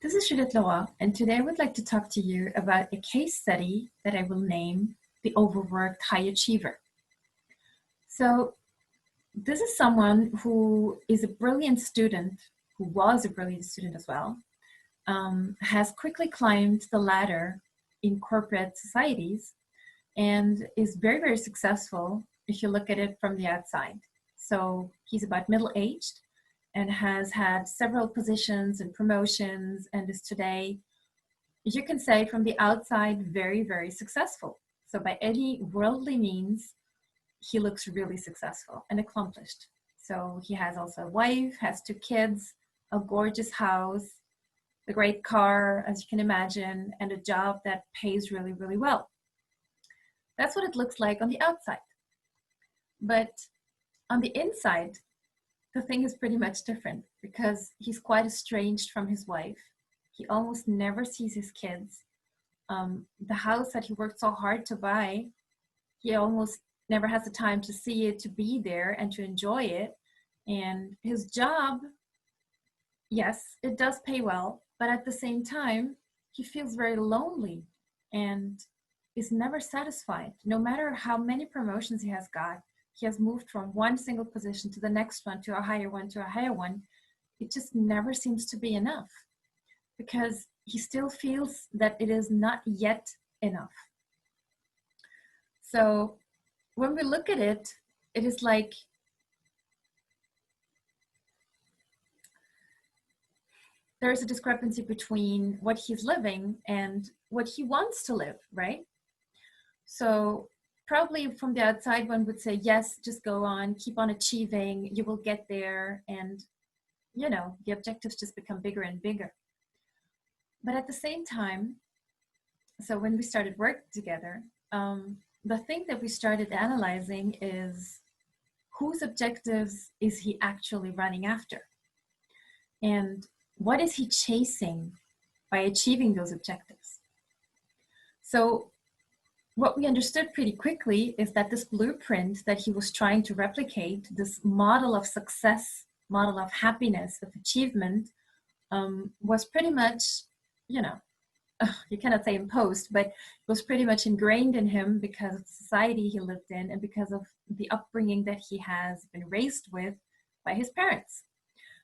This is Juliet, and today I would like to talk to you about a case study that I will name the Overworked High Achiever. So this is someone who is a brilliant student, who was a brilliant student as well, has quickly climbed the ladder in corporate societies, and is very, very successful if you look at it from the outside. So he's about middle-aged and has had several positions and promotions and is today, you can say from the outside, very, very successful. So by any worldly means, he looks really successful and accomplished. So he has also a wife, has 2 kids, a gorgeous house, a great car, as you can imagine, and a job that pays really, really well. That's what it looks like on the outside. But on the inside, the thing is pretty much different because he's quite estranged from his wife. He almost never sees his kids. The house that he worked so hard to buy, he almost never has the time to see it, to be there and to enjoy it. And his job, yes, it does pay well, but at the same time, he feels very lonely and is never satisfied. No matter how many promotions he has got, he has moved from one single position to the next one, to a higher one, to a higher one. It just never seems to be enough because he still feels that it is not yet enough. So when we look at it, it is like there's a discrepancy between what he's living and what he wants to live, right? So probably from the outside, one would say, yes, just go on, keep on achieving, you will get there. And, the objectives just become bigger and bigger. But at the same time, so when we started working together, the thing that we started analyzing is whose objectives is he actually running after? And what is he chasing by achieving those objectives? So what we understood pretty quickly is that this blueprint that he was trying to replicate, this model of success, model of happiness, of achievement, was pretty much, you cannot say imposed, but it was pretty much ingrained in him because of the society he lived in and because of the upbringing that he has been raised with by his parents.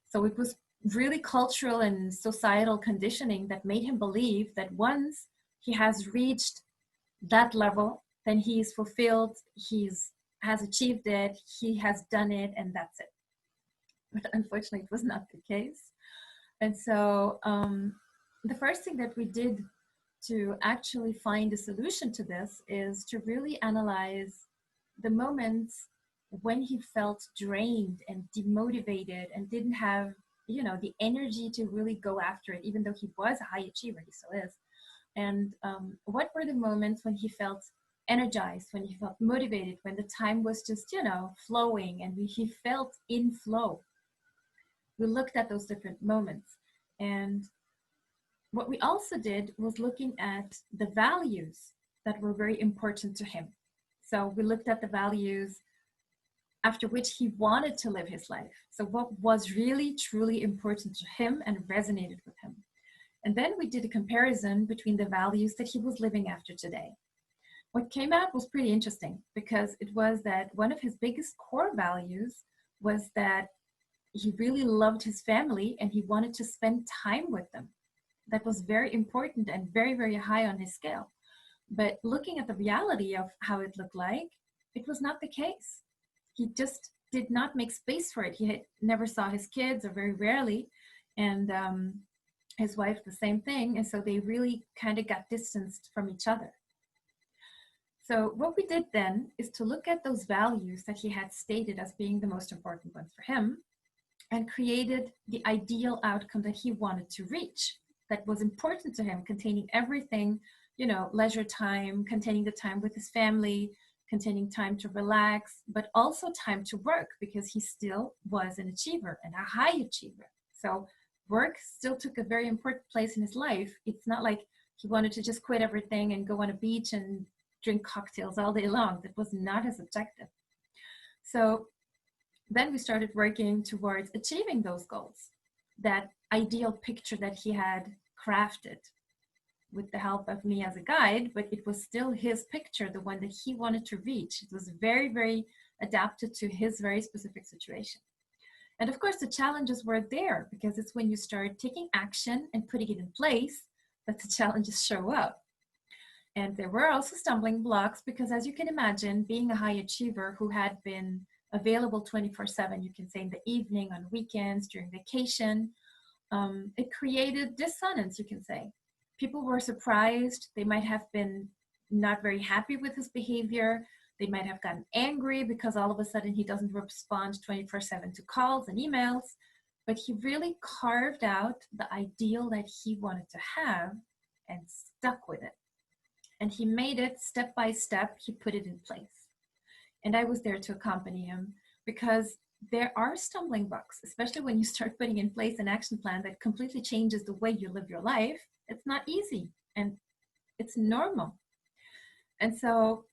So it was really cultural and societal conditioning that made him believe that once he has reached that level, then he is fulfilled, has achieved it, he has done it, and that's it. But unfortunately, it was not the case. And so the first thing that we did to actually find a solution to this is to really analyze the moments when he felt drained and demotivated and didn't have, the energy to really go after it, even though he was a high achiever, he still is. And what were the moments when he felt energized, when he felt motivated, when the time was just, flowing and he felt in flow? We looked at those different moments. And what we also did was looking at the values that were very important to him. So we looked at the values after which he wanted to live his life. So what was really, truly important to him and resonated with him. And then we did a comparison between the values that he was living after today. What came out was pretty interesting because it was that one of his biggest core values was that he really loved his family and he wanted to spend time with them. That was very important and very, very high on his scale. But looking at the reality of how it looked like, it was not the case. He just did not make space for it. He never saw his kids, or very rarely. And his wife, the same thing. And so they really kind of got distanced from each other. So what we did then is to look at those values that he had stated as being the most important ones for him and created the ideal outcome that he wanted to reach, that was important to him, containing everything, leisure time, containing the time with his family, containing time to relax, but also time to work because he still was an achiever and a high achiever. So work still took a very important place in his life. It's not like he wanted to just quit everything and go on a beach and drink cocktails all day long. That was not his objective. So then we started working towards achieving those goals, that ideal picture that he had crafted with the help of me as a guide, but it was still his picture, the one that he wanted to reach. It was very, very adapted to his very specific situation. And of course, the challenges were there, because it's when you start taking action and putting it in place that the challenges show up. And there were also stumbling blocks, because as you can imagine, being a high achiever who had been available 24/7, you can say in the evening, on weekends, during vacation, it created dissonance, you can say. People were surprised. They might have been not very happy with his behavior. They might have gotten angry because all of a sudden he doesn't respond 24/7 to calls and emails. But he really carved out the ideal that he wanted to have and stuck with it. And he made it step by step. He put it in place. And I was there to accompany him, because there are stumbling blocks, especially when you start putting in place an action plan that completely changes the way you live your life. It's not easy, and it's normal. And so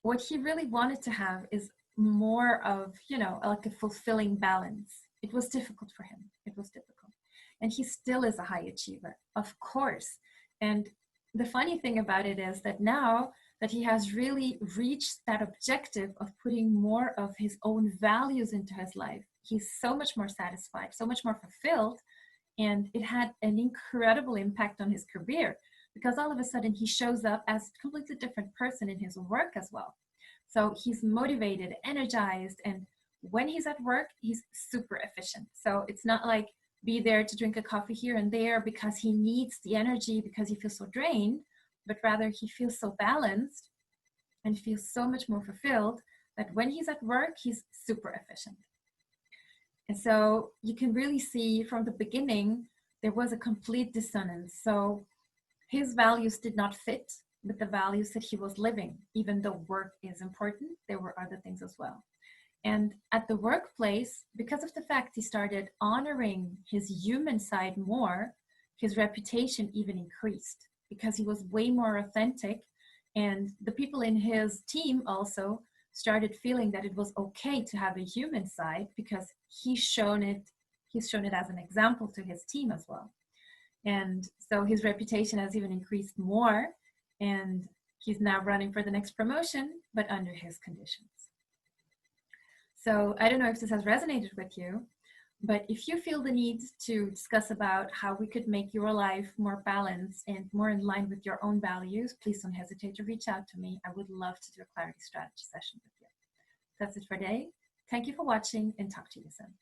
what he really wanted to have is more of, like a fulfilling balance. It was difficult for him. It was difficult. And he still is a high achiever, of course. And the funny thing about it is that now that he has really reached that objective of putting more of his own values into his life, he's so much more satisfied, so much more fulfilled. And it had an incredible impact on his career, because all of a sudden he shows up as a completely different person in his work as well. So he's motivated, energized, and when he's at work, he's super efficient. So it's not like be there to drink a coffee here and there because he needs the energy, because he feels so drained, but rather he feels so balanced and feels so much more fulfilled that when he's at work, he's super efficient. And so you can really see from the beginning, there was a complete dissonance. So his values did not fit with the values that he was living. Even though work is important, there were other things as well. And at the workplace, because of the fact he started honoring his human side more, his reputation even increased, because he was way more authentic. And the people in his team also started feeling that it was okay to have a human side, because he's shown it as an example to his team as well. And so his reputation has even increased more, and he's now running for the next promotion, but under his conditions. So I don't know if this has resonated with you, but if you feel the need to discuss about how we could make your life more balanced and more in line with your own values, please don't hesitate to reach out to me. I would love to do a clarity strategy session with you. That's it for today. Thank you for watching, and talk to you soon.